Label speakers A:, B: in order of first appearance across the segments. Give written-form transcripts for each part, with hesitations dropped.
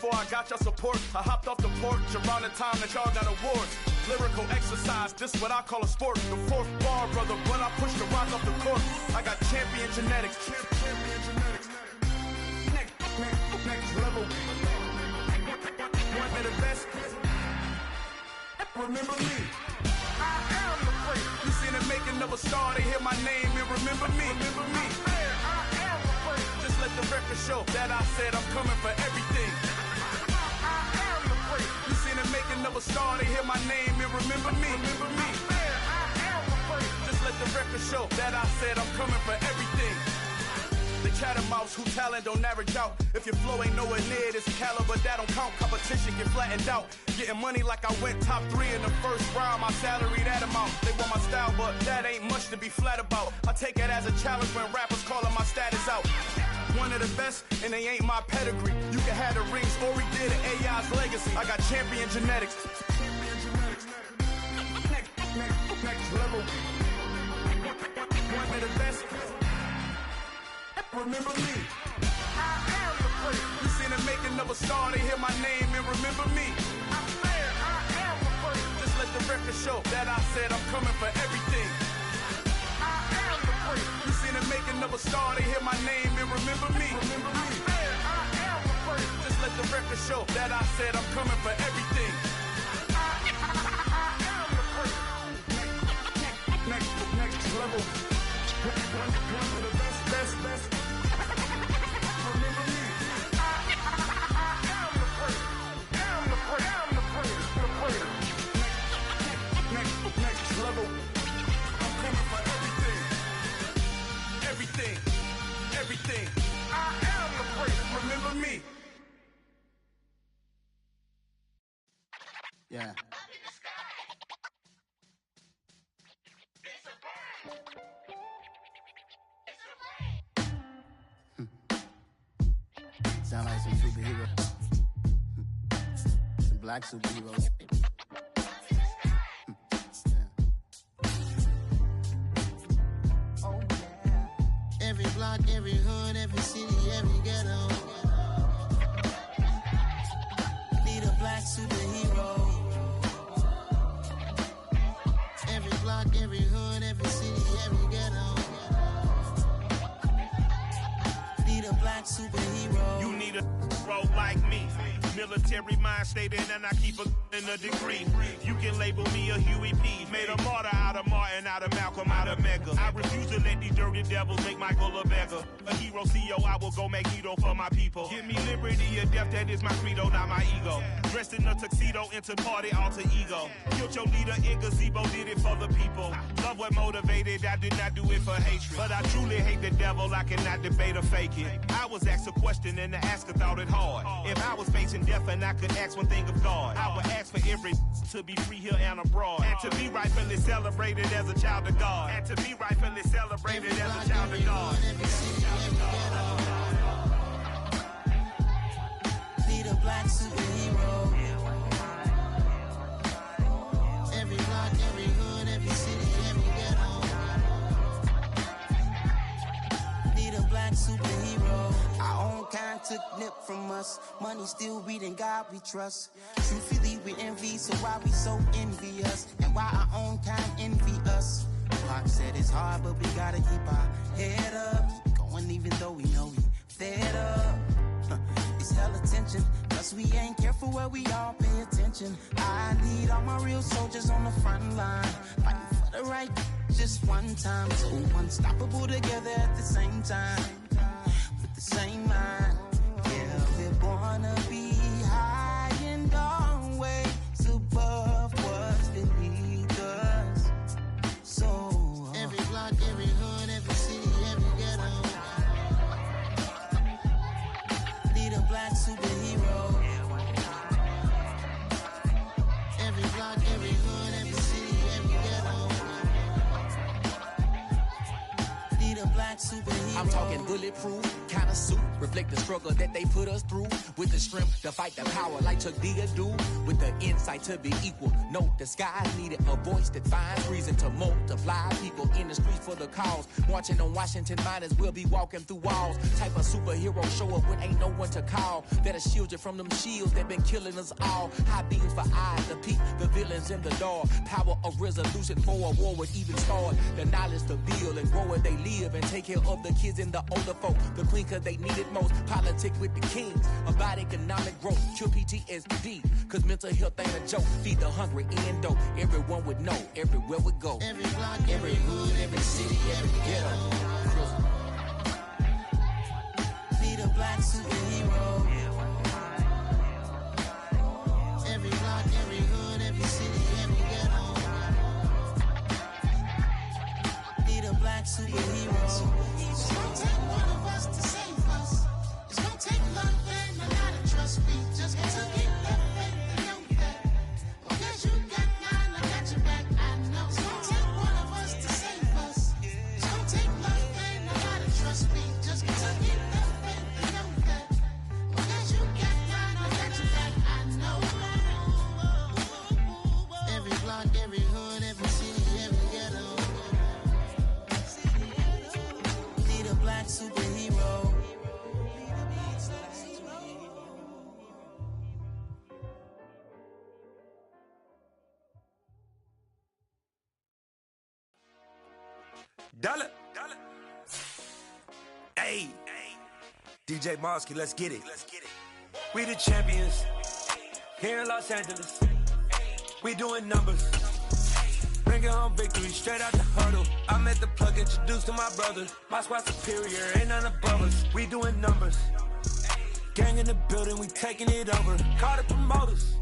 A: before I got your support. I hopped off the porch around the time that y'all got awards. Lyrical exercise, this what I call a sport. The fourth bar, brother, when I push the rock off the court. I got champion genetics. Next level. One of the best. Remember me. I am the place. You seen the making of a star, they hear my name and remember me. Remember me. I am the place. Just let the record show that I said I'm coming for everything. I am the place. You seen the making of a star, they hear my name and remember me. Remember me. I am the place. Just let the record show that I said I'm coming for everything. The catamouse who talent don't average out. If your flow ain't nowhere near this caliber, that don't count. Competition get flattened out. Getting money like I went top 3 in the first round. My salary that amount. They want my style, but that ain't much to be flat about. I take it as a challenge when rappers calling my status out. One of the best, and they ain't my pedigree. You can have the rings, or we did it, AI's legacy. I got champion genetics. Next level. One of the best. Remember me. I am the place. You seen the making of a star, they hear my name and remember me. I am the place. Just let the record show that I said I'm coming for everything. I am the place. You seen the making of a star, they hear my name and remember me. Remember me. I am the place. Just let the record show that I said I'm coming for everything. I am the place. Next level. One of the best. Remember me. I am the place. Am the place. Next level. I'm coming for everything. I am the place. Remember me.
B: Yeah. Sound like some superheroes. Some black superheroes. Oh, yeah. Every block, every hood, every city, every ghetto. Need a black superhero. Every block, every hood, every city, every ghetto. Need a black superhero.
C: You need a role like me. Military mind stated, and I keep in a degree. You can label me a Huey P. Made a martyr out of Martin, out of Malcolm, out of Mega. I refuse to let these dirty devils make Michael a beggar. A hero CEO, I will go Magneto for my people. Give me liberty or death, that is my credo, not my ego. Dressed in a tuxedo, into party, alter ego. Killed your leader in gazebo, did it for the people. Love what motivated, I did not do it for hatred. But I truly hate the devil, I cannot debate or fake it. I was asked a question and the asker thought it hard. If I was facing death and I could ask one thing of God, I would ask for every to be free here and abroad. And to be rightfully celebrated as a child of God. And to be rightfully celebrated as a child of God.
B: Need a black superhero. Every block, every hood, every city, every ghetto. Need a black superhero. Our own kind took nip from us. Money still reading God we trust. Truthfully we envy, so why we so envious? And why our own kind envy us? Pac said it's hard, but we gotta keep our head up. Going even though we know we fed up. It's hell attention, cause we ain't careful where we all pay attention. I need all my real soldiers on the front line, fighting for the right just one time. So unstoppable together at the same time, with the same mind. Yeah, we're born to be high and always above what's beneath us. So every block, every hood, every city, every ghetto. Need a black superhero. Every block, every hood, every city, every ghetto. Need a black superhero.
D: I'm talking bulletproof, kind a suit, reflect the struggle that they put us through. With the strength to fight the power like Chuck D do. With the insight to be equal. Note the skies needed a voice that finds reason to multiply. People in the streets for the cause. Marching on Washington miners will be walking through walls. Type of superhero show up when ain't no one to call. That'll shield you from them shields that been killing us all. High beams for eyes to peek the villains in the dark. Power of resolution for a war would even start. The knowledge to build and grow where they live and take care of the kids and the older folk. The queen cause they need it most. Politic with the kings. About economic growth. Cure PTSD. Cause mental health ain't a joke. Feed the hungry and dope. Everyone would know. Everywhere we go.
B: Every block, every hood, every city, every ghetto. Be the black superhero. Every block, every hood, every city, every ghetto. Be the black superhero. It's gonna take one of us to save us. It's gonna take love and a lot of trust. We just got to keep that faith and know that. Because you got mine, I got your back, I know. It's gonna take one of us to save us. It's gonna take love and a lot of trust. We just got to keep that faith and know that. Because you got mine, I got your back, I know. Every block, every hood, every city, every ghetto. Be the black superhero.
E: Dollar. Hey. DJ Mosky, let's get it. We the champions. Here in Los Angeles. We doing numbers. Bringing home victory straight out the huddle. I'm at the plug, introduced to my brother. My squad superior, ain't none above us. We doing numbers. Gang in the building, we taking it over. Call the promoters.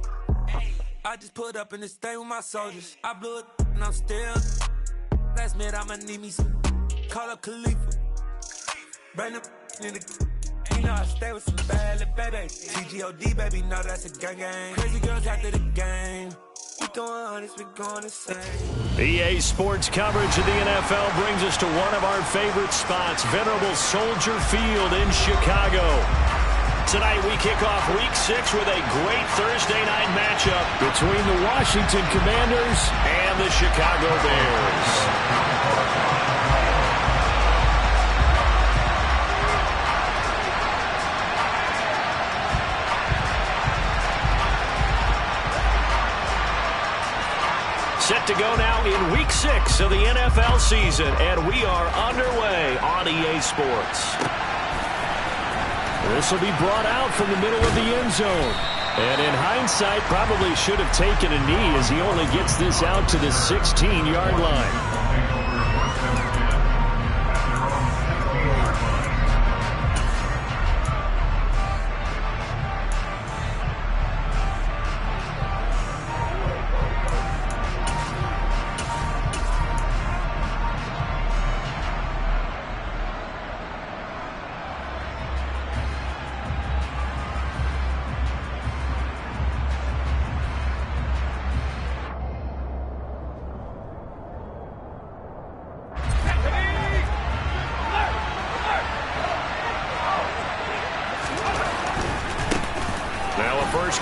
E: I just put up in this thing with my soldiers. I blew it and I'm still. Last minute I'ma need me some. Call up Khalifa. Bring them in the. You know I stay with some bad little baby. TGOD baby, know that's a gang. Crazy girls after the game. We going honest, we going insane.
F: EA Sports coverage of the NFL brings us to one of our favorite spots, venerable Soldier Field in Chicago. Tonight we kick off Week 6 with a great Thursday night matchup between the Washington Commanders and the Chicago Bears. Set to go now in Week 6 of the NFL season, and we are underway on EA Sports. This will be brought out from the middle of the end zone. And in hindsight, probably should have taken a knee as he only gets this out to the 16-yard line.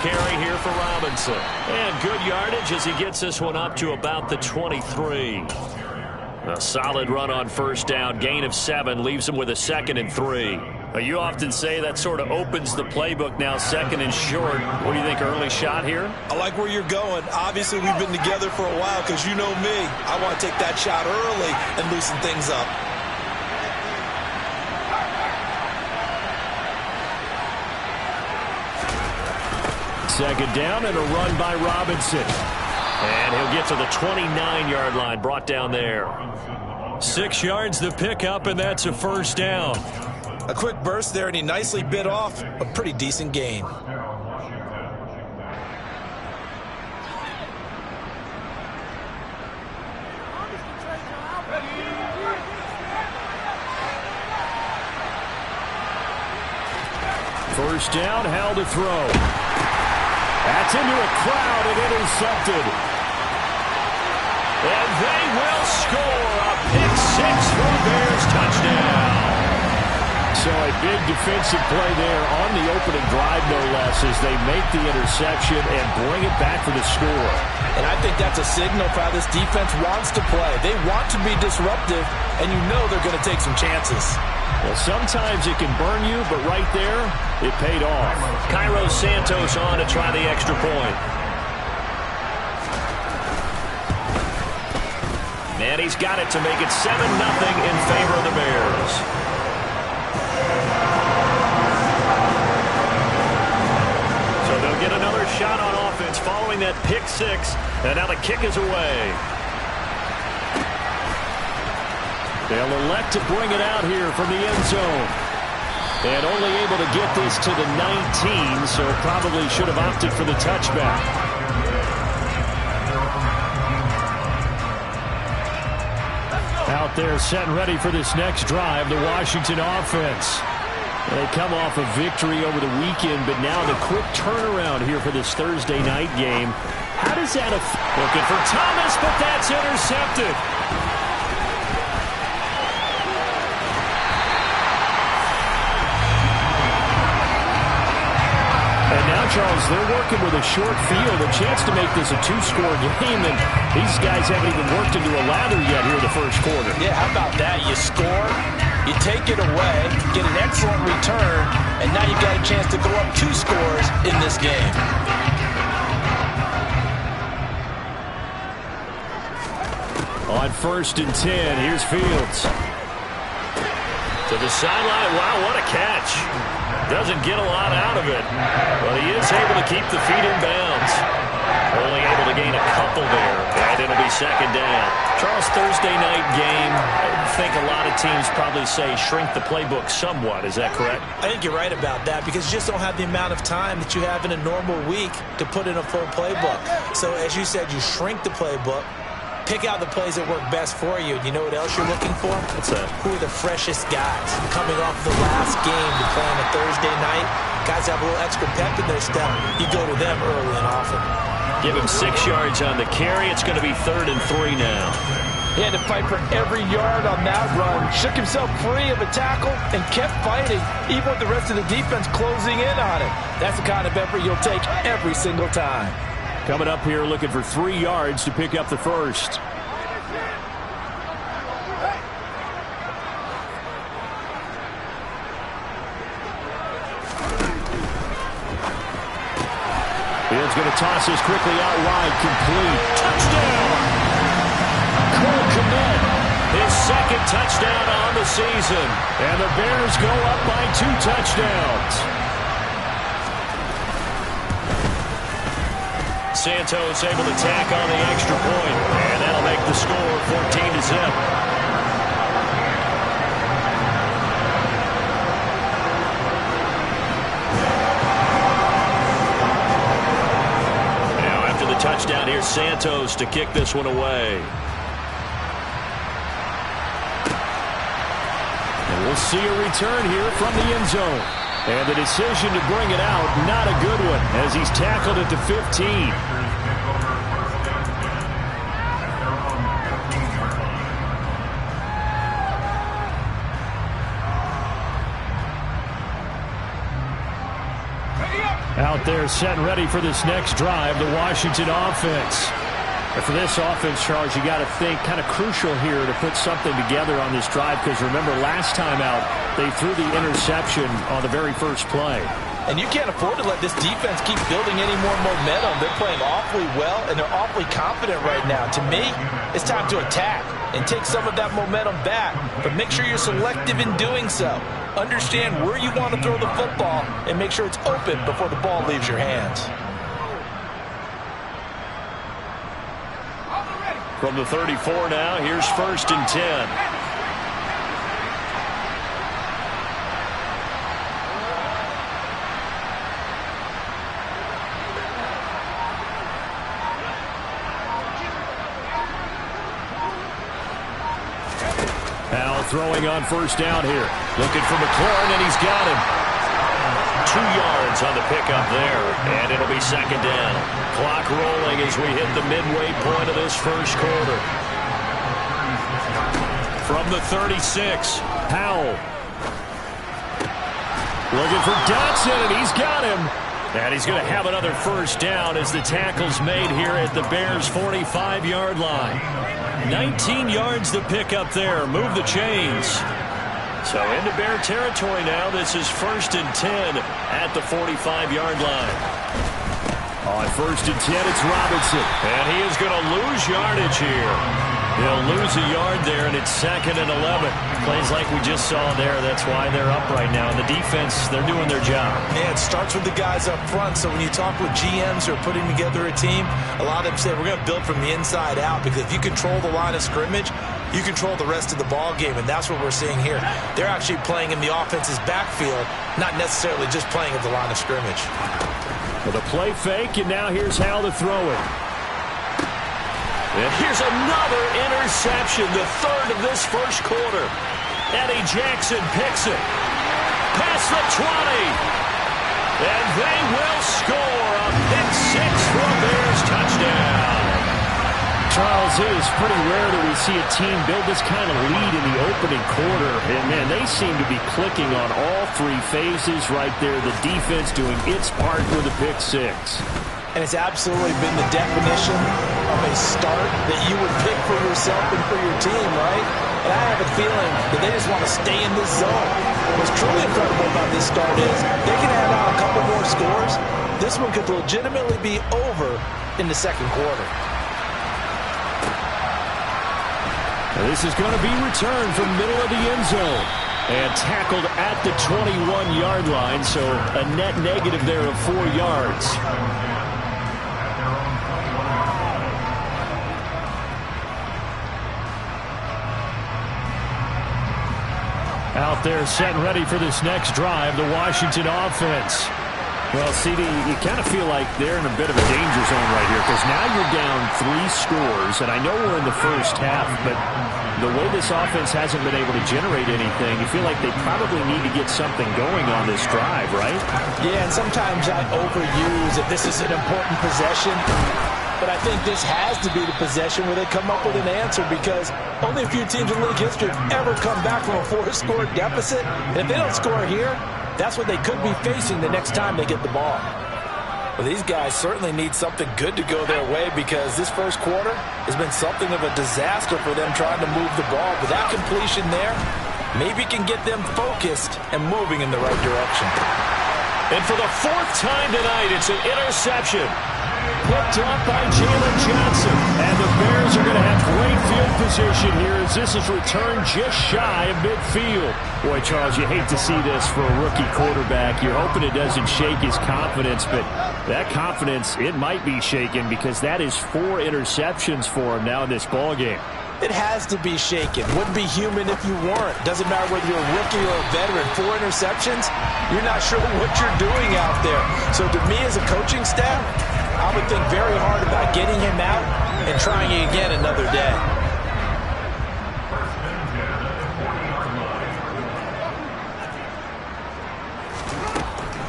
F: Carry here for Robinson. And good yardage as he gets this one up to about the 23. A solid run on first down. Gain of 7 leaves him with a 2nd and 3. You often say that sort of opens the playbook now, 2nd and short. What do you think, early shot here?
G: I like where you're going. Obviously, we've been together for a while because you know me. I want to take that shot early and loosen things up.
F: Second down and a run by Robinson. And he'll get to the 29-yard line, brought down there. 6 yards the pickup, and that's a first down.
G: A quick burst there, and he nicely bit off a pretty decent gain.
F: First down, held to throw. That's into a crowd and intercepted. And they will score a pick 6 for the Bears touchdown. So a big defensive play there on the opening drive, no less, as they make the interception and bring it back for the score.
G: And I think that's a signal for how this defense wants to play. They want to be disruptive, and you know they're going to take some chances.
F: Well, sometimes it can burn you, but right there, it paid off. Cairo Santos on to try the extra point. And he's got it to make it 7-0 in favor of the Bears. So they'll get another shot on offense following that pick six. And now the kick is away. They'll elect to bring it out here from the end zone. And only able to get this to the 19, so probably should have opted for the touchback. Out there set and ready for this next drive, the Washington offense. They come off a victory over the weekend, but now the quick turnaround here for this Thursday night game. How does that affect? Looking for Thomas, but that's intercepted. And now, Charles, they're working with a short field, a chance to make this a two-score game, and these guys haven't even worked into a lather yet here in the first quarter.
G: Yeah, how about that? You score, you take it away, get an excellent return, and now you've got a chance to go up 2 scores in this game.
F: On 1st and 10, here's Fields. To the sideline. Wow, what a catch. Doesn't get a lot out of it, but he is able to keep the feet in bounds. Only able to gain a couple there, and it'll be 2nd down. Charles, Thursday night game, I think a lot of teams probably say shrink the playbook somewhat. Is that correct?
G: I think you're right about that because you just don't have the amount of time that you have in a normal week to put in a full playbook. So as you said, you shrink the playbook. Pick out the plays that work best for you. You know what else you're looking for?
F: What's that?
G: Who are the freshest guys coming off the last game to play on a Thursday night? Guys have a little extra pep in their step. You go to them early and often.
F: Give him 6 yards on the carry. It's going to be 3rd and 3 now.
G: He had to fight for every yard on that run. Shook himself free of a tackle and kept fighting, even with the rest of the defense closing in on him. That's the kind of effort you'll take every single time.
F: Coming up here looking for 3 yards to pick up the first. Fields going to toss this quickly out wide, complete. Touchdown! Cole Kmet, his 2nd touchdown on the season. And the Bears go up by 2 touchdowns. Santos able to tack on the extra point, and that'll make the score 14-0. Now after the touchdown, here's Santos to kick this one away. And we'll see a return here from the end zone. And the decision to bring it out, not a good one, as he's tackled at the 15. Out there set and ready for this next drive, the Washington offense. And for this offense, Charles, you got to think kind of crucial here to put something together on this drive, because remember last time out, they threw the interception on the very first play.
G: And you can't afford to let this defense keep building any more momentum. They're playing awfully well, and they're awfully confident right now. To me, it's time to attack and take some of that momentum back, but make sure you're selective in doing so. Understand where you want to throw the football and make sure it's open before the ball leaves your hands.
F: From the 34 now, here's 1st and 10. Powell throwing on 1st down here. Looking for McLaurin, and he's got him. 2 yards on the pickup there, and it'll be 2nd down. Clock rolling as we hit the midway point of this first quarter. From the 36, Powell. Looking for Dotson, and he's got him. And he's going to have another first down as the tackle's made here at the Bears' 45-yard line. 19 yards to pick up there. Move the chains. So into Bear territory now. This is 1st and 10 at the 45-yard line. On 1st and 10, it's Robinson. And he is going to lose yardage here. He'll lose a yard there, and it's 2nd and 11. Plays like we just saw there. That's why they're up right now. And the defense, they're doing their job.
G: Yeah, it starts with the guys up front. So when you talk with GMs who are putting together a team, a lot of them say we're going to build from the inside out, because if you control the line of scrimmage, you control the rest of the ball game, and that's what we're seeing here. They're actually playing in the offense's backfield, not necessarily just playing at the line of scrimmage.
F: With a play fake, and now here's Hal to throw it. And here's another interception, the 3rd of this first quarter. Eddie Jackson picks it. Past the 20. And they will score a pick-6 for a Bears touchdown. Charles, it is pretty rare that we see a team build this kind of lead in the opening quarter. And, man, they seem to be clicking on all 3 phases right there. The defense doing its part for the pick-6.
G: And it's absolutely been the definition of a start that you would pick for yourself and for your team, right? And I have a feeling that they just want to stay in this zone. What's truly incredible about this start is they can add on a couple more scores. This one could legitimately be over in the 2nd quarter.
F: Now this is going to be returned from middle of the end zone. And tackled at the 21-yard line, so a net negative there of 4 yards. Out there set and ready for this next drive, the Washington offense. Well, CD, you kind of feel like they're in a bit of a danger zone right here, because now you're down 3 scores, and I know we're in the first half, but the way this offense hasn't been able to generate anything, you feel like they probably need to get something going on this drive, right?
G: Yeah, and sometimes I overuse if this is an important possession. But I think this has to be the possession where they come up with an answer, because only a few teams in league history have ever come back from a 4-score deficit. And if they don't score here, that's what they could be facing the next time they get the ball. Well, these guys certainly need something good to go their way, because this first quarter has been something of a disaster for them trying to move the ball. But that completion there maybe can get them focused and moving in the right direction.
F: And for the 4th time tonight, it's an interception. Picked up by Jalen Johnson. And the Bears are going to have great field position here as this is returned just shy of midfield. Boy, Charles, you hate to see this for a rookie quarterback. You're hoping it doesn't shake his confidence, but that confidence, it might be shaken, because that is 4 interceptions for him now in this ballgame.
G: It has to be shaken. Wouldn't be human if you weren't. Doesn't matter whether you're a rookie or a veteran. 4 interceptions, you're not sure what you're doing out there. So to me as a coaching staff, I would think very hard about getting him out and trying it again another day.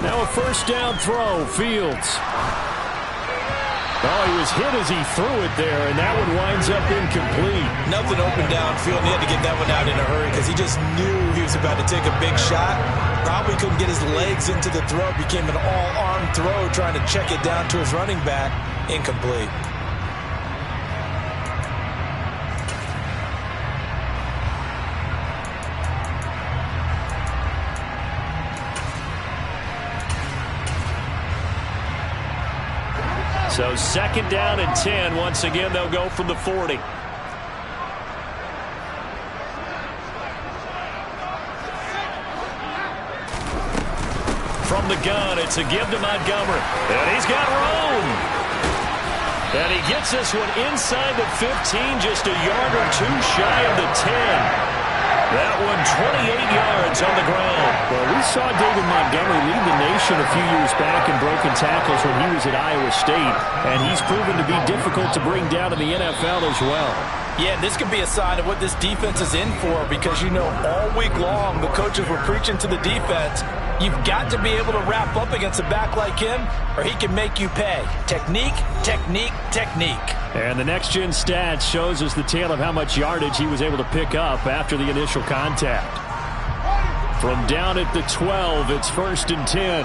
F: Now a first down throw, Fields. Oh, he was hit as he threw it there, and that one winds up incomplete.
G: Nothing open downfield, and he had to get that one out in a hurry because he just knew he was about to take a big shot. Probably couldn't get his legs into the throw. Became an all-arm throw trying to check it down to his running back. Incomplete.
F: So 2nd down and 10. Once again, they'll go from the 40. From the gun, it's a give to Montgomery. And he's got room. And he gets this one inside the 15, just a yard or 2 shy of the 10. That one 28 yards on the ground. Well, we saw David Montgomery lead the nation a few years back in broken tackles when he was at Iowa State, and he's proven to be difficult to bring down in the NFL as well.
G: Yeah, this could be a sign of what this defense is in for, because you know all week long the coaches were preaching to the defense, you've got to be able to wrap up against a back like him or he can make you pay. Technique, technique, technique.
F: And the next-gen stats shows us the tale of how much yardage he was able to pick up after the initial contact. From down at the 12, it's 1st and 10.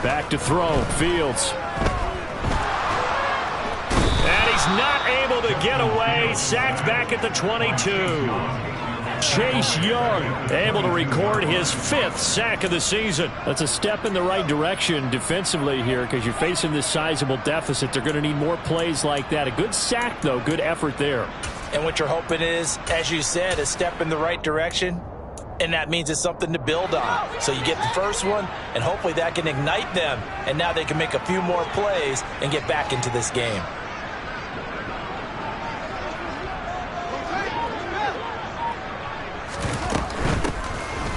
F: Back to throw, Fields. And he's not able to get away. Sacked back at the 22. Chase Young able to record his 5th sack of the season. That's a step in the right direction defensively here because you're facing this sizable deficit. They're going to need more plays like that. A good sack, though. Good effort there.
G: And what you're hoping is, as you said, a step in the right direction. And that means it's something to build on. So you get the first one, and hopefully that can ignite them. And now they can make a few more plays and get back into this game.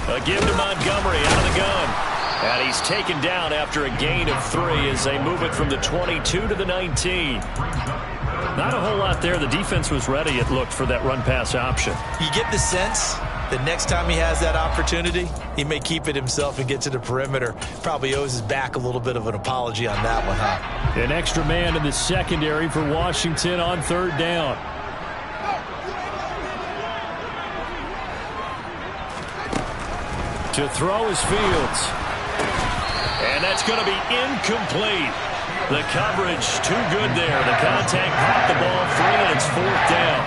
F: A give to Montgomery out of the gun. And he's taken down after a gain of 3 as they move it from the 22 to the 19. Not a whole lot there. The defense was ready, it looked, for that run-pass option.
G: You get the sense that next time he has that opportunity, he may keep it himself and get to the perimeter. Probably owes his back a little bit of an apology on that one, huh?
F: An extra man in the secondary for Washington on 3rd down. To throw is Fields. And that's going to be incomplete. The coverage too good there. The contact caught the ball free, and it's 4th down.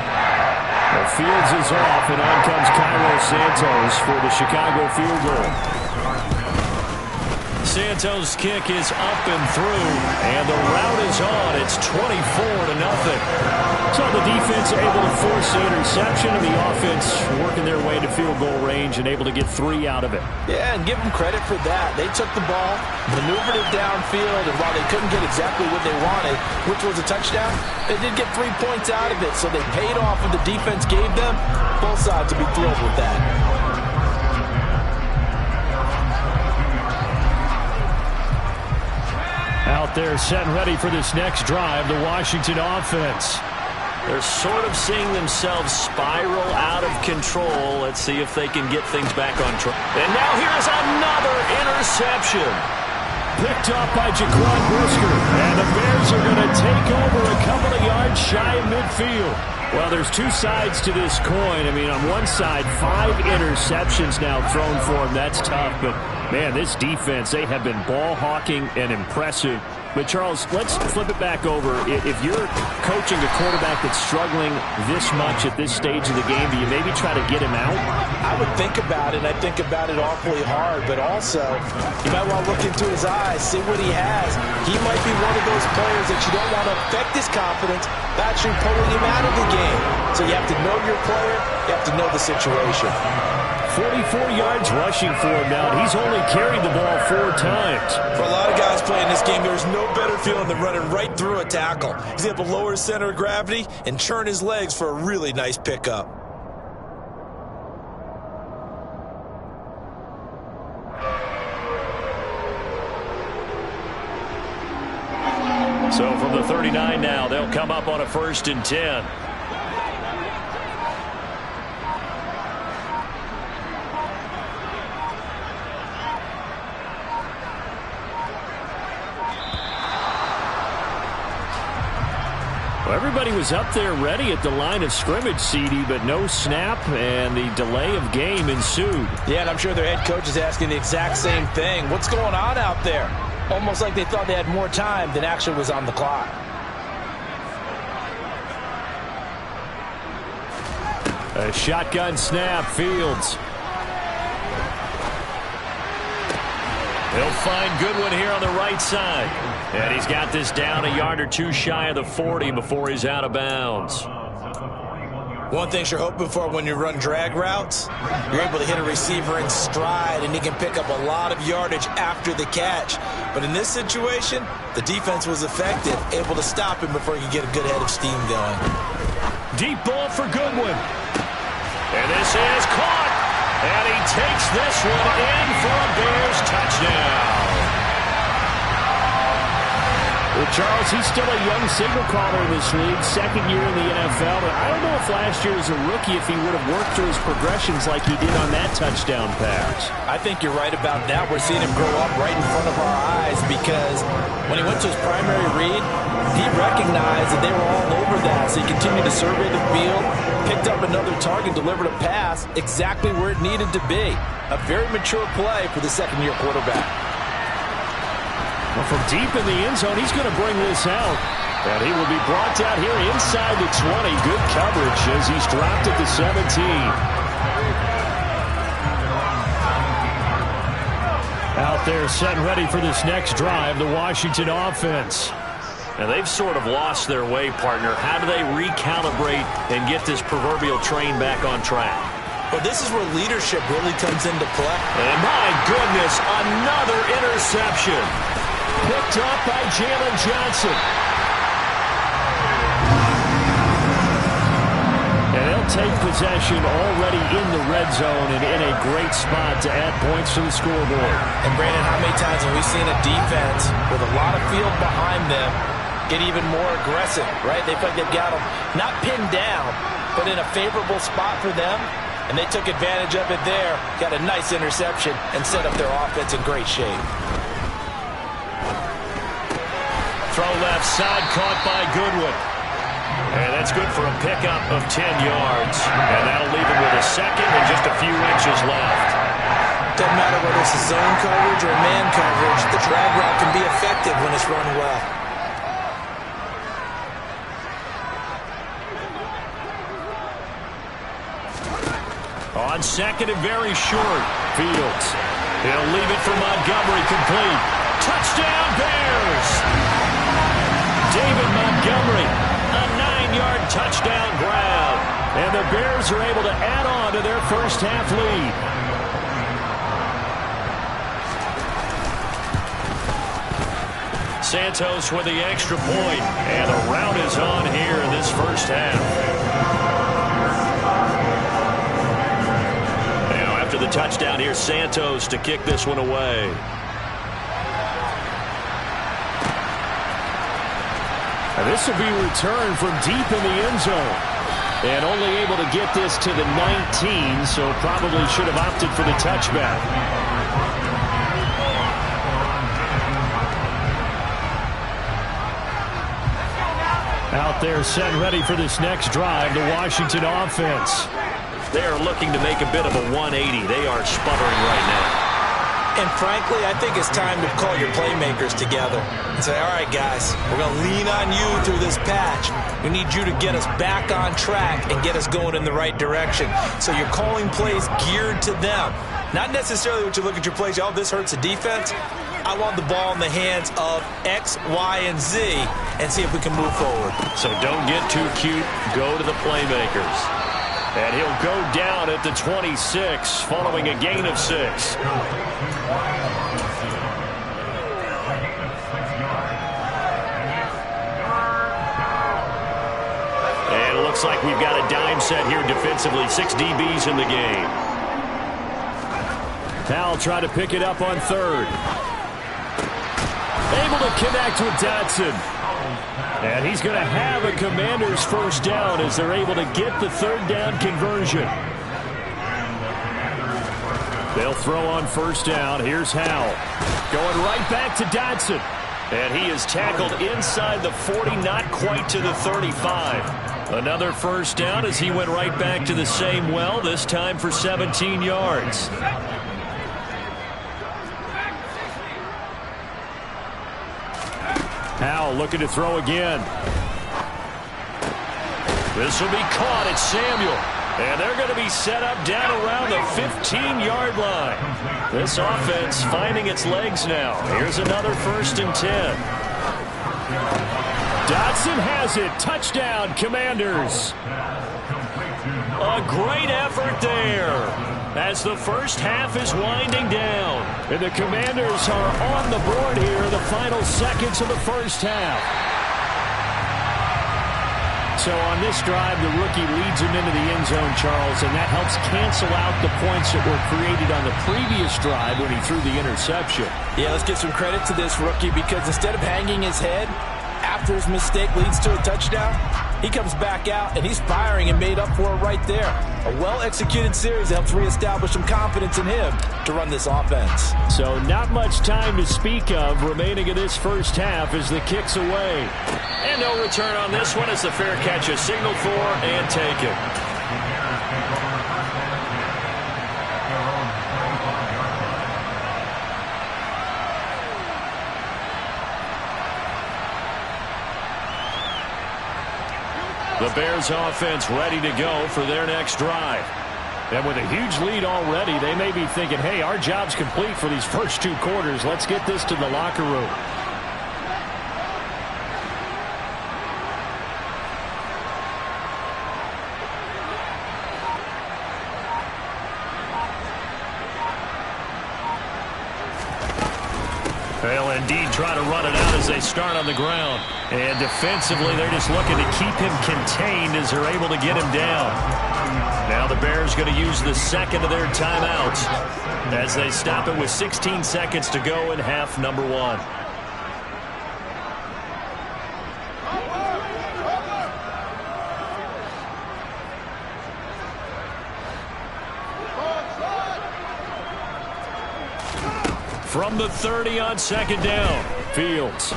F: Well, Fields is off, and on comes Cairo Santos for the Chicago field goal. Santos' kick is up and through, and the route is on. It's 24-0. So the defense able to force the interception, and the offense working their way to field goal range and able to get 3 out of it.
G: Yeah, and give them credit for that. They took the ball, maneuvered it downfield, and while they couldn't get exactly what they wanted, which was a touchdown, they did get 3 points out of it. So they paid off what the defense gave them. Both sides will be thrilled with that.
F: Out there set and ready for this next drive, the Washington offense. They're sort of seeing themselves spiral out of control. Let's see if they can get things back on track. And now here's another interception. Picked up by Jaquan Brisker. And the Bears are going to take over a couple of yards shy of midfield. Well, there's 2 sides to this coin. I mean, on one side, 5 interceptions now thrown for them. That's tough. But, man, this defense, they have been ball hawking and impressive. But, Charles, let's flip it back over. If you're coaching a quarterback that's struggling this much at this stage of the game, do you maybe try to get him out?
G: I would think about it. I think about it awfully hard. But also, you might want to look into his eyes, see what he has. He might be one of those players that you don't want to affect his confidence by actually pulling him out of the game. So you have to know your player. You have to know the situation.
F: 44 yards rushing for him now, and he's only carried the ball 4 times.
G: For a lot of guys playing this game, there's no better feeling than running right through a tackle. He's able to lower his center of gravity and churn his legs for a really nice pickup.
F: So from the 39 now, they'll come up on a 1st and 10. Well, everybody was up there ready at the line of scrimmage, CD, but no snap, and the delay of game ensued.
G: Yeah, and I'm sure their head coach is asking the exact same thing. What's going on out there? Almost like they thought they had more time than actually was on the clock.
F: A shotgun snap, Fields. He'll find Goodwin here on the right side. And he's got this down a yard or 2 shy of the 40 before he's out of bounds.
G: One thing you're hoping for when you run drag routes, you're able to hit a receiver in stride, and he can pick up a lot of yardage after the catch. But in this situation, the defense was effective, able to stop him before he could get a good head of steam going.
F: Deep ball for Goodwin. And this is caught. And he takes this one in for a Bears touchdown. The Charles, he's still a young signal caller in this league, second year in the NFL. But I don't know if last year as a rookie, if he would have worked through his progressions like he did on that touchdown pass.
G: I think you're right about that. We're seeing him grow up right in front of our eyes because when he went to his primary read, he recognized that they were all over that. So he continued to survey the field, picked up another target, delivered a pass exactly where it needed to be. A very mature play for the second-year quarterback.
F: Well, from deep in the end zone, he's going to bring this out. And he will be brought down here inside the 20. Good coverage as he's dropped at the 17. Out there set and ready for this next drive, the Washington offense.
H: And they've sort of lost their way, partner. How do they recalibrate and get this proverbial train back on track?
G: Well, this is where leadership really comes into play.
H: And my goodness, another interception.
F: Picked up by Jalen Johnson. And they'll take possession already in the red zone and in a great spot to add points to the scoreboard.
G: And Brandon, how many times have we seen a defense with a lot of field behind them get even more aggressive, right? They feel like they've got them not pinned down, but in a favorable spot for them. And they took advantage of it there, got a nice interception, and set up their offense in great shape.
F: Throw left side, caught by Goodwin. And that's good for a pickup of 10 yards. And that'll leave him with a second and just a few inches left.
G: Doesn't matter whether it's a zone coverage or man coverage, the drag route can be effective when it's run well.
F: On second and very short, Fields. He'll leave it for Montgomery, complete. Touchdown, Bears! David Montgomery, a 9-yard touchdown grab. And the Bears are able to add on to their first half lead. Santos with the extra point. And the rout is on here in this first half. After the touchdown, here's Santos to kick this one away. And this will be returned from deep in the end zone. And only able to get this to the 19, so probably should have opted for the touchback. Out there set ready for this next drive, the Washington offense.
H: They are looking to make a bit of a 180. They are sputtering right now.
G: And frankly, I think it's time to call your playmakers together and say, all right, guys, we're going to lean on you through this patch. We need you to get us back on track and get us going in the right direction. So you're calling plays geared to them. Not necessarily what you look at your plays, oh, this hurts the defense. I want the ball in the hands of X, Y, and Z and see if we can move forward.
F: So don't get too cute. Go to the playmakers. And he'll go down at the 26 following a gain of 6. And it looks like we've got a dime set here defensively. 6 DBs in the game. Powell trying to pick it up on third. Able to connect with Dotson. And he's going to have a Commanders first down as they're able to get the third down conversion. They'll throw on first down. Here's Howell. Going right back to Dotson. And he is tackled inside the 40, not quite to the 35. Another first down as he went right back to the same well, this time for 17 yards. Howell looking to throw again. This will be caught at Samuel. And they're going to be set up down around the 15-yard line. This offense finding its legs now. Here's another 1st and 10. Dotson has it. Touchdown, Commanders. A great effort there as the first half is winding down. And the Commanders are on the board here in the final seconds of the first half. So on this drive, the rookie leads him into the end zone, Charles, and that helps cancel out the points that were created on the previous drive when he threw the interception.
G: Yeah, let's give some credit to this rookie because instead of hanging his head, after his mistake leads to a touchdown, he comes back out and he's firing and made up for it right there. A well-executed series helps reestablish some confidence in him to run this offense.
F: So not much time to speak of remaining in this first half as the kick's away. And no return on this one as the fair catch is signaled for and taken. The Bears offense ready to go for their next drive. And with a huge lead already, they may be thinking, hey, our job's complete for these first 2 quarters. Let's get this to the locker room. They'll indeed try to run it out as they start on the ground. And defensively, they're just looking to keep him contained as they're able to get him down. Now the Bears going to use the second of their timeouts as they stop it with 16 seconds to go in half number 1. From the 30 on second down, Fields.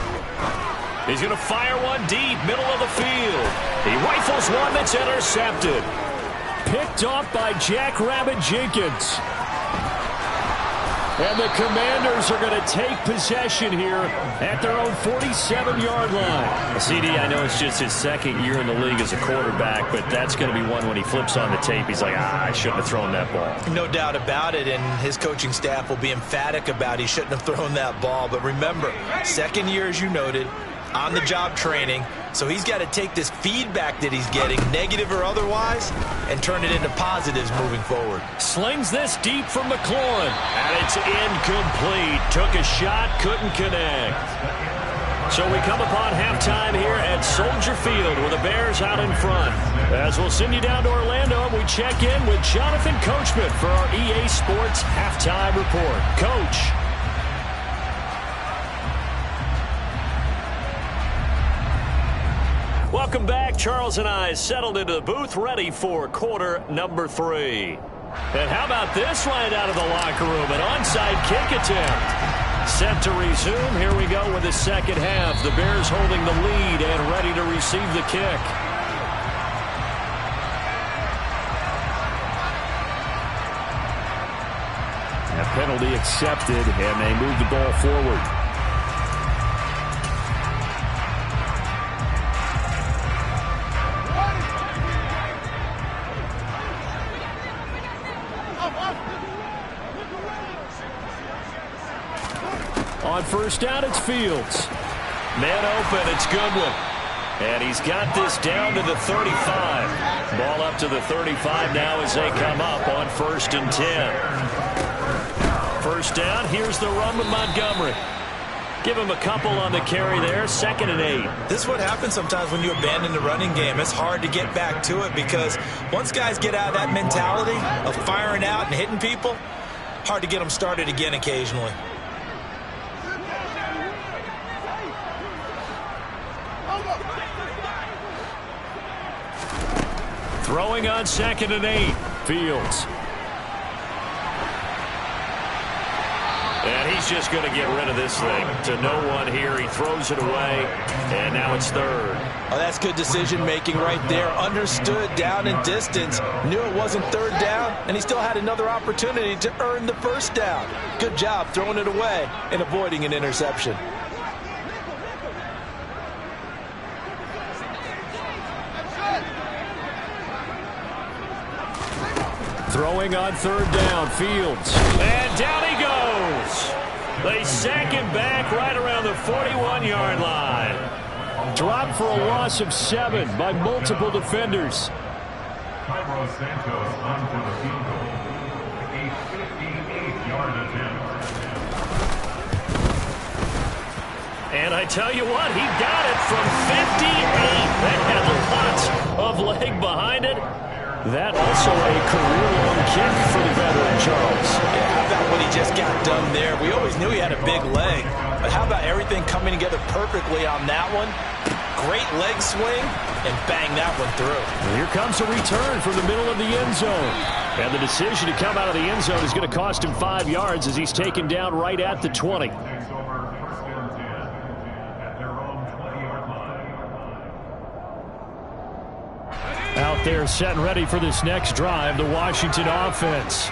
F: He's going to fire one deep, middle of the field. He rifles one that's intercepted. Picked off by Jackrabbit Jenkins. And the Commanders are going to take possession here at their own 47-yard line. CD, I know it's just his second year in the league as a quarterback, but that's going to be one when he flips on the tape. He's like, I shouldn't have thrown that ball.
G: No doubt about it, and his coaching staff will be emphatic about he shouldn't have thrown that ball. But remember, second year, as you noted, on-the-job training, so he's got to take this feedback that he's getting, negative or otherwise, and turn it into positives moving forward.
F: Slings this deep from McLaurin, and it's incomplete. Took a shot, couldn't connect. So we come upon halftime here at Soldier Field with the Bears out in front. As we'll send you down to Orlando, and we check in with Jonathan Coachman for our EA Sports Halftime Report. Coach. Welcome back. Charles and I settled into the booth, ready for quarter number 3. And how about this right out of the locker room? An onside kick attempt. Set to resume. Here we go with the second half. The Bears holding the lead and ready to receive the kick. A penalty accepted, and they move the ball forward. On first down, it's Fields. Man open, it's Goodwin. And he's got this down to the 35. Ball up to the 35 now as they come up on 1st and 10. First down, here's the run with Montgomery. Give him a couple on the carry there, 2nd and 8.
G: This is what happens sometimes when you abandon the running game. It's hard to get back to it because once guys get out of that mentality of firing out and hitting people, hard to get them started again occasionally.
F: Throwing on 2nd and 8, Fields. And he's just going to get rid of this thing to no one here. He throws it away, and now it's 3rd.
G: Oh, that's good decision-making right there. Understood down and distance. Knew it wasn't 3rd down, and he still had another opportunity to earn the 1st down. Good job throwing it away and avoiding an interception.
F: Throwing on 3rd down, Fields. And down he goes. They sack him back right around the 41-yard line. Dropped for a loss of 7 by multiple defenders.
I: Santos on for the field goal. A 58-yard attempt.
F: And I tell you what, he got it from 58. That had lots of leg behind it. That also a career-long kick for the veteran, Charles.
G: Yeah, how about what he just got done there? We always knew he had a big leg, but how about everything coming together perfectly on that one? Great leg swing, and bang that one through.
F: And here comes a return from the middle of the end zone. And the decision to come out of the end zone is going to cost him 5 yards as he's taken down right at the 20. Out there set and ready for this next drive, the Washington offense.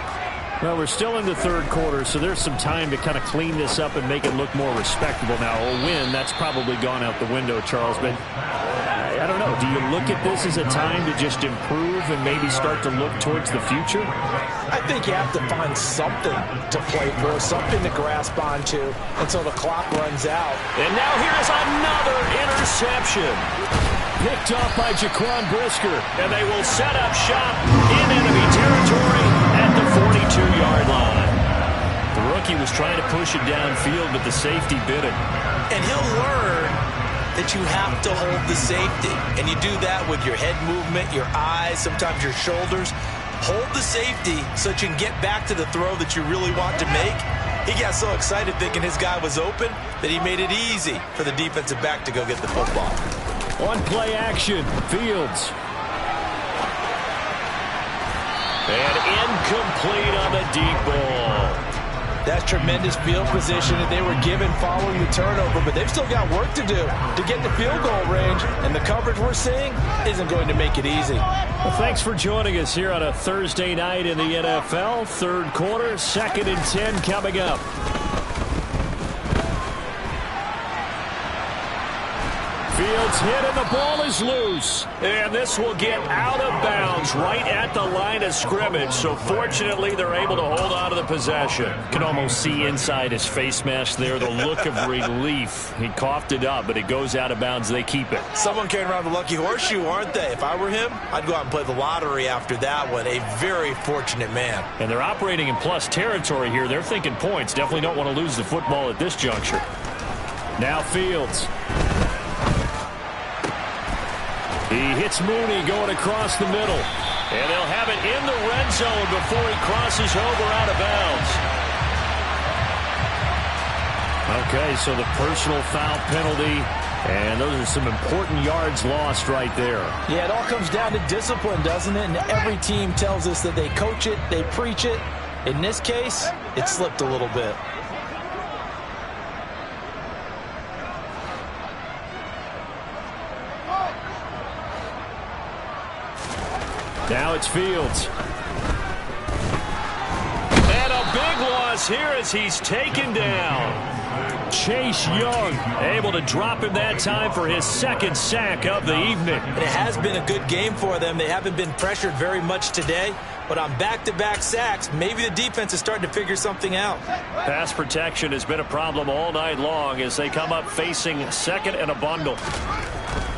F: Well, we're still in the third quarter, so there's some time to kind of clean this up and make it look more respectable. Now, a win, that's probably gone out the window, Charles, but I don't know. Do you look at this as a time to just improve and maybe start to look towards the future?
G: I think you have to find something to play for, something to grasp onto until the clock runs out.
F: And now here's another interception. Picked off by Jaquan Brisker, and they will set up shop in enemy territory at the 42-yard line. The rookie was trying to push it downfield, but the safety bit it.
G: And he'll learn that you have to hold the safety. And you do that with your head movement, your eyes, sometimes your shoulders. Hold the safety so that you can get back to the throw that you really want to make. He got so excited thinking his guy was open that he made it easy for the defensive back to go get the football.
F: On play action, Fields. And incomplete on the deep ball.
G: That's tremendous field position that they were given following the turnover, but they've still got work to do to get to field goal range, and the coverage we're seeing isn't going to make it easy.
F: Well, thanks for joining us here on a Thursday night in the NFL. Third quarter, 2nd and 10 coming up. Fields hit and the ball is loose. And this will get out of bounds right at the line of scrimmage. So fortunately, they're able to hold on to the possession. Can almost see inside his face mask there the look of relief. He coughed it up, but it goes out of bounds. They keep it.
G: Someone carrying around the lucky horseshoe, aren't they? If I were him, I'd go out and play the lottery after that one. A very fortunate man. And
F: they're operating in plus territory here. They're thinking points. Definitely don't want to lose the football at this juncture. Now Fields. He hits Mooney going across the middle. And they'll have it in the red zone before he crosses over out of bounds. Okay, so the personal foul penalty. And those are some important yards lost right there.
G: Yeah, it all comes down to discipline, doesn't it? And every team tells us that they coach it, they preach it. In this case, it slipped a little bit.
F: Now it's Fields. And a big loss here as he's taken down. Chase Young able to drop him that time for his second sack of the evening.
G: And it has been a good game for them. They haven't been pressured very much today. But on back-to-back sacks, maybe the defense is starting to figure something out.
F: Pass protection has been a problem all night long as they come up facing second and a bundle.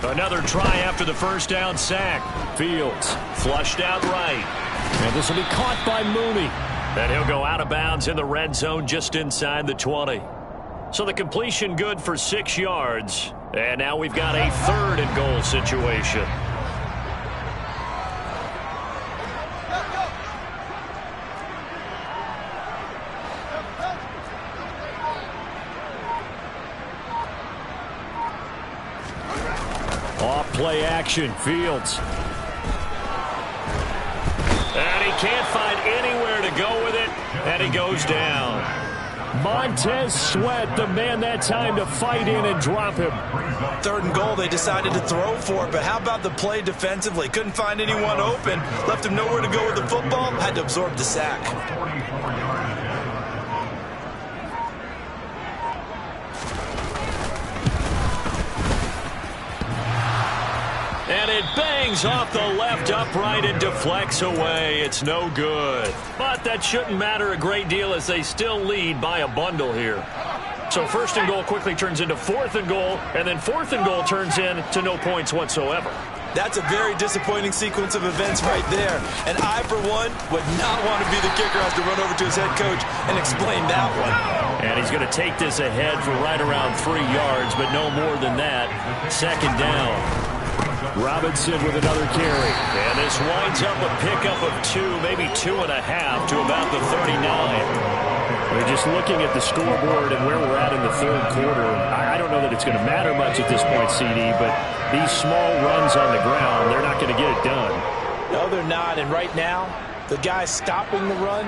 F: Another try after the first down sack. Fields flushed out right. And this will be caught by Mooney. And he'll go out of bounds in the red zone just inside the 20. So the completion good for 6 yards. And now we've got a 3rd and goal situation. Off play action, Fields. And he can't find anywhere to go with it, and he goes down. Montez Sweat, the man that time to fight in and drop him.
G: 3rd and goal, they decided to throw for it, but how about the play defensively? Couldn't find anyone open, left him nowhere to go with the football, had to absorb the sack.
F: And it bangs off the left upright and deflects away. It's no good. But that shouldn't matter a great deal as they still lead by a bundle here. So 1st and goal quickly turns into 4th and goal, and then 4th and goal turns into no points whatsoever.
G: That's a very disappointing sequence of events right there. And I, for one, would not want to be the kicker who has to run over to his head coach and explain that one.
F: And he's going to take this ahead for right around 3 yards, but no more than that. 2nd down. Robinson with another carry. And this winds up a pickup of 2, maybe 2.5 to about the 39. We're just looking at the scoreboard and where we're at in the third quarter. I don't know that it's going to matter much at this point, CD, but these small runs on the ground, they're not going to get it done.
G: No, they're not. And right now, the guys stopping the run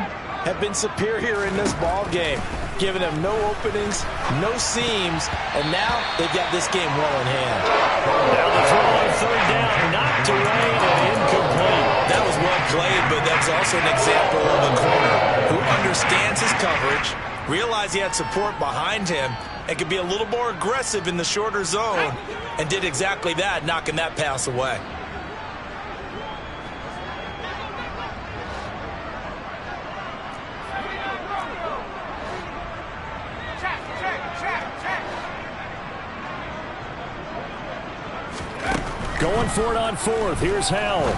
G: have been superior in this ball game, giving them no openings, no seams, and now they've got this game well in hand.
F: Now the throw on third down, knocked away and incomplete.
G: That was well played, but that's also an example of a corner who understands his coverage, realized he had support behind him, and could be a little more aggressive in the shorter zone, and did exactly that, knocking that pass away.
F: Going for it on fourth. Here's Howell.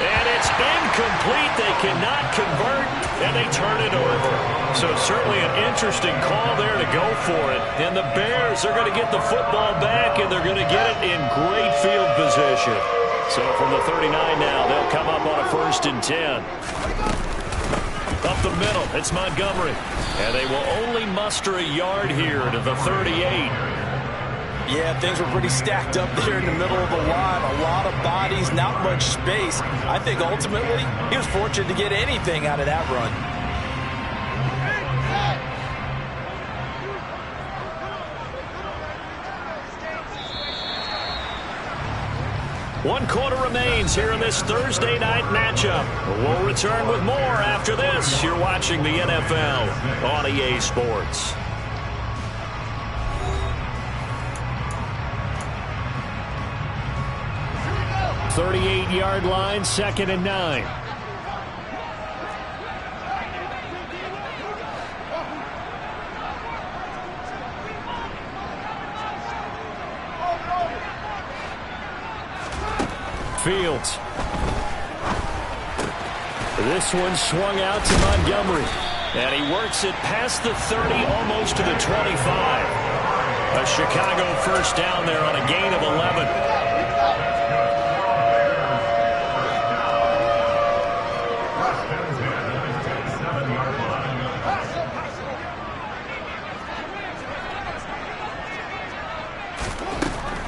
F: And it's incomplete. They cannot convert, and they turn it over. So certainly an interesting call there to go for it. And the Bears are going to get the football back, and they're going to get it in great field position. So from the 39 now, they'll come up on a 1st and 10. Up the middle, it's Montgomery. And they will only muster a yard here to the 38.
G: Yeah, things were pretty stacked up there in the middle of the line. A lot of bodies, not much space. I think ultimately he was fortunate to get anything out of that run.
F: One quarter remains here in this Thursday night matchup. We'll return with more after this. You're watching the NFL on EA Sports. 38-yard line, 2nd and 9. Fields. This one swung out to Montgomery. And he works it past the 30, almost to the 25. A Chicago 1st down there on a gain of 11.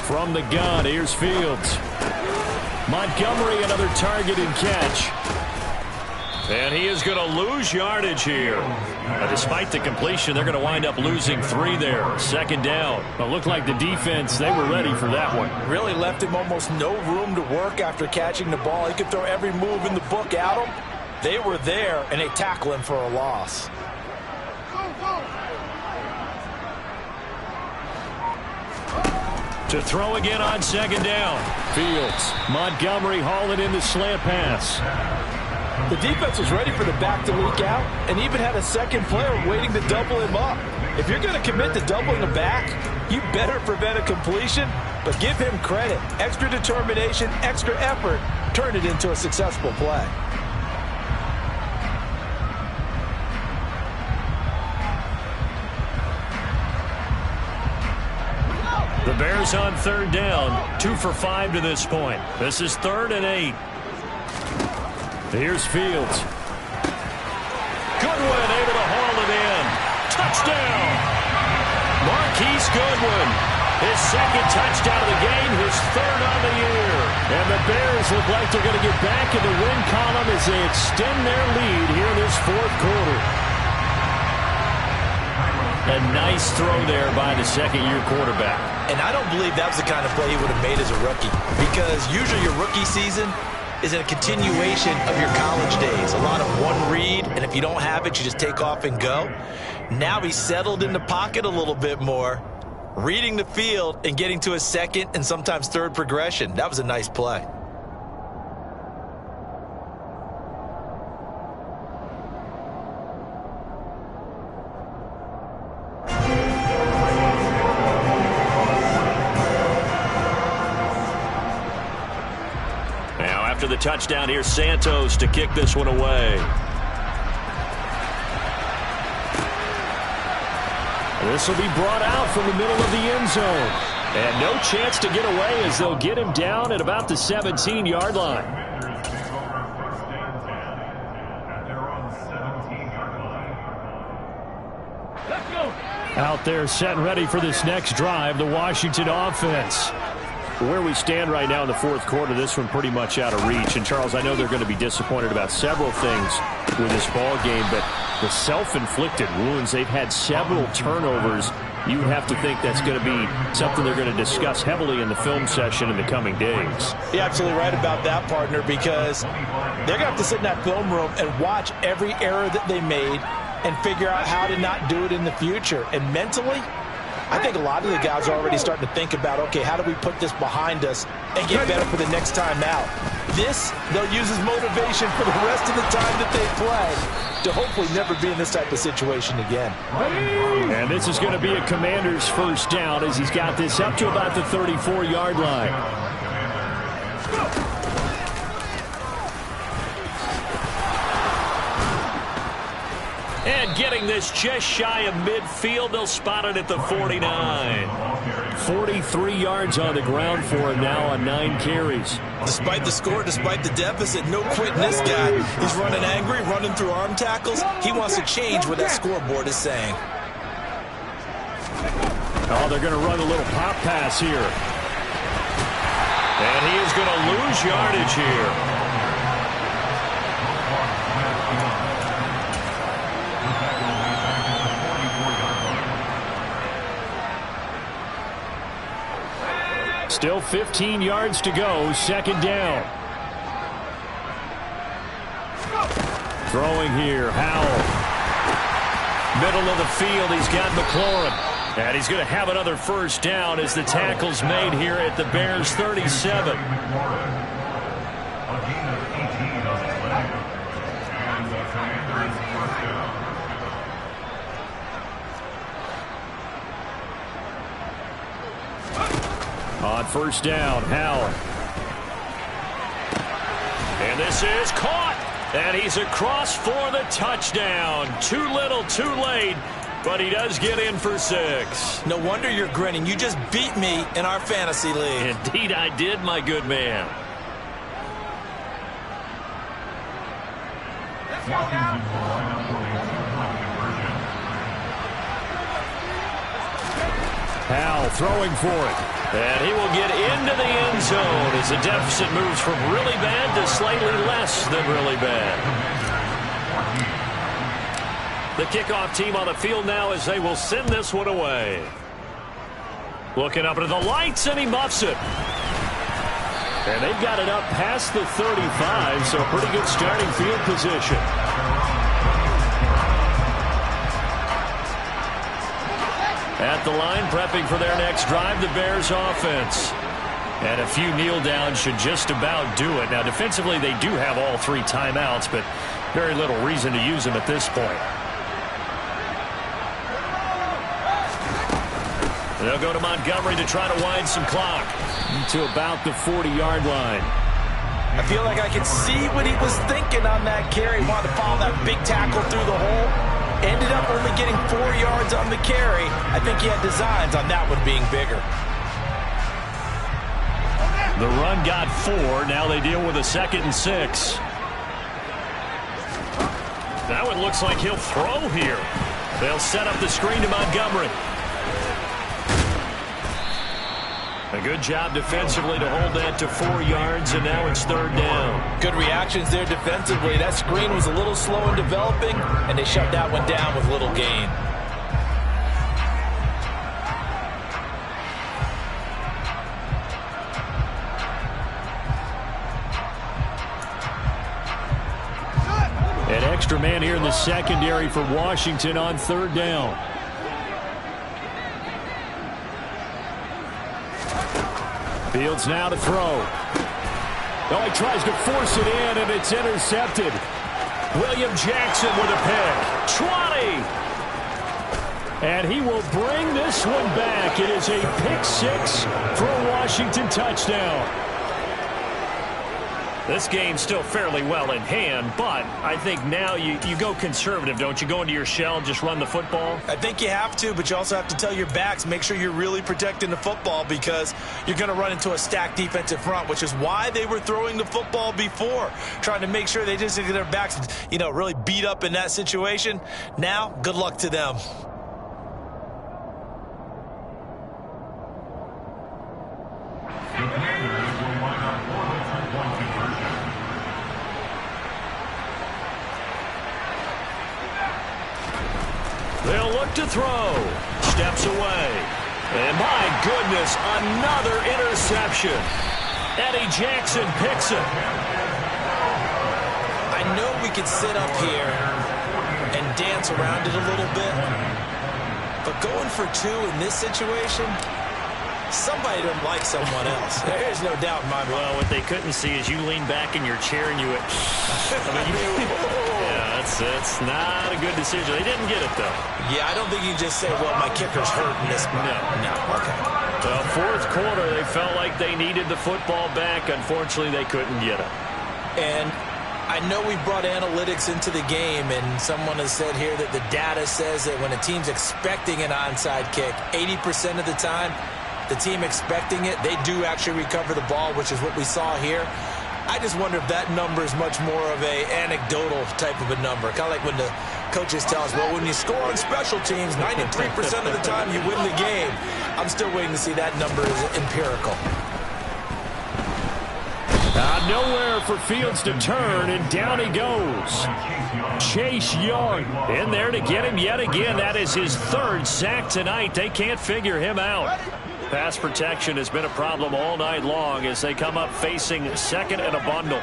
F: From the gun, here's Fields. Montgomery, another target and catch. And he is going to lose yardage here. Despite the completion, they're going to wind up losing 3 there. 2nd down. It looked like the defense, they were ready for that one.
G: Really left him almost no room to work after catching the ball. He could throw every move in the book at him. They were there, and they tackle him for a loss.
F: To throw again on 2nd down. Fields. Montgomery hauling in the slant pass.
G: The defense was ready for the back to leak out and even had a second player waiting to double him up. If you're going to commit to doubling the back, you better prevent a completion, but give him credit. Extra determination, extra effort, turn it into a successful play.
F: The Bears on 3rd down, 2 for 5 to this point. This is 3rd and 8. Here's Fields. Goodwin able to haul it in. Touchdown! Marquise Goodwin. His 2nd touchdown of the game, his 3rd on the year. And the Bears look like they're going to get back in the win column as they extend their lead here in this 4th quarter. A nice throw there by the 2nd-year quarterback.
G: And I don't believe that was the kind of play he would have made as a rookie, because usually your rookie season is a continuation of your college days. A lot of one read, and if you don't have it, you just take off and go. Now he's settled in the pocket a little bit more, reading the field and getting to his 2nd and sometimes 3rd progression. That was a nice play.
F: After the touchdown, here's Santos to kick this one away. This will be brought out from the middle of the end zone. And no chance to get away as they'll get him down at about the 17-yard line. Out there set and ready for this next drive, the Washington offense. Where we stand right now in the fourth quarter, this one pretty much out of reach. And, Charles, I know they're going to be disappointed about several things with this ball game, but the self-inflicted wounds, they've had several turnovers. You would have to think that's going to be something they're going to discuss heavily in the film session in the coming days.
G: You're absolutely right about that, partner, because they're going to have to sit in that film room and watch every error that they made and figure out how to not do it in the future. And mentally, I think a lot of the guys are already starting to think about, okay, how do we put this behind us and get better for the next time out? This, they'll use as motivation for the rest of the time that they play to hopefully never be in this type of situation again.
F: And this is going to be a Commander's first down as he's got this up to about the 34-yard line. And getting this just shy of midfield, they'll spot it at the 49. 43 yards on the ground for him now on 9 carries.
G: Despite the score, despite the deficit, no quitting this guy. He's running angry, running through arm tackles. He wants to change what that scoreboard is saying.
F: Oh, they're going to run a little pop pass here. And he is going to lose yardage here. Still 15 yards to go, second down. Throwing here, Howell. Middle of the field, he's got McLaurin. And he's going to have another first down as the tackle's made here at the Bears' 37. On first down, Howell. And this is caught. And he's across for the touchdown. Too little, too late. But he does get in for 6.
G: No wonder you're grinning. You just beat me in our fantasy league.
F: Indeed I did, my good man. Howell throwing for it. And he will get into the end zone as the deficit moves from really bad to slightly less than really bad. The kickoff team on the field now as they will send this one away. Looking up into the lights, and he muffs it. And they've got it up past the 35, so pretty good starting field position. At the line, prepping for their next drive, the Bears offense. And a few kneel downs should just about do it. Now, defensively, they do have all 3 timeouts, but very little reason to use them at this point. They'll go to Montgomery to try to wind some clock to about the 40-yard line.
G: I feel like I can see what he was thinking on that carry. Wanted to follow that big tackle through the hole. Ended up only getting 4 yards on the carry. I think he had designs on that one being bigger.
F: The run got 4. Now they deal with a 2nd and 6. That one looks like he'll throw here. They'll set up the screen to Montgomery. A good job defensively to hold that to 4 yards, and now it's 3rd down.
G: Good reactions there defensively. That screen was a little slow in developing, and they shut that one down with little gain.
F: An extra man here in the secondary for Washington on 3rd down. Fields now to throw. Oh, he tries to force it in, and it's intercepted. William Jackson with a pick. 20! And he will bring this one back. It is a pick 6 for a Washington touchdown. This game's still fairly well in hand, but I think now you go conservative, don't you? Go into your shell and just run the football?
G: I think you have to, but you also have to tell your backs, make sure you're really protecting the football because you're going to run into a stacked defensive front, which is why they were throwing the football before, trying to make sure they just get their backs, really beat up in that situation. Now, good luck to them.
F: They'll look to throw. Steps away. And my goodness, another interception. Eddie Jackson picks it.
G: I know we could sit up here and dance around it a little bit, but going for 2 in this situation, somebody doesn't like someone else. There's no doubt in my mind.
F: Well, what they couldn't see is you lean back in your chair and you went, yeah, it's not a good decision. They didn't get it, though.
G: Yeah, I don't think you just say, well, my kicker's hurt in this spot. No, okay.
F: Well, fourth quarter, they felt like they needed the football back. Unfortunately, they couldn't get it.
G: And I know we brought analytics into the game, and someone has said here that the data says that when a team's expecting an onside kick, 80% of the time, the team expecting it, they do actually recover the ball, which is what we saw here. I just wonder if that number is much more of a anecdotal type of a number. Kind of like when the coaches tell us, well, when you score on special teams, 93% of the time you win the game. I'm still waiting to see that number is empirical.
F: Nowhere for Fields to turn, and down he goes. Chase Young in there to get him yet again. That is his 3rd sack tonight. They can't figure him out. Pass protection has been a problem all night long as they come up facing 2nd and a bundle.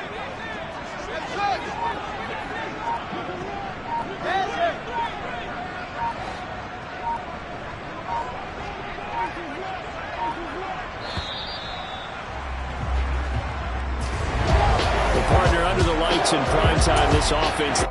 F: The partner under the lights in prime time, this offense.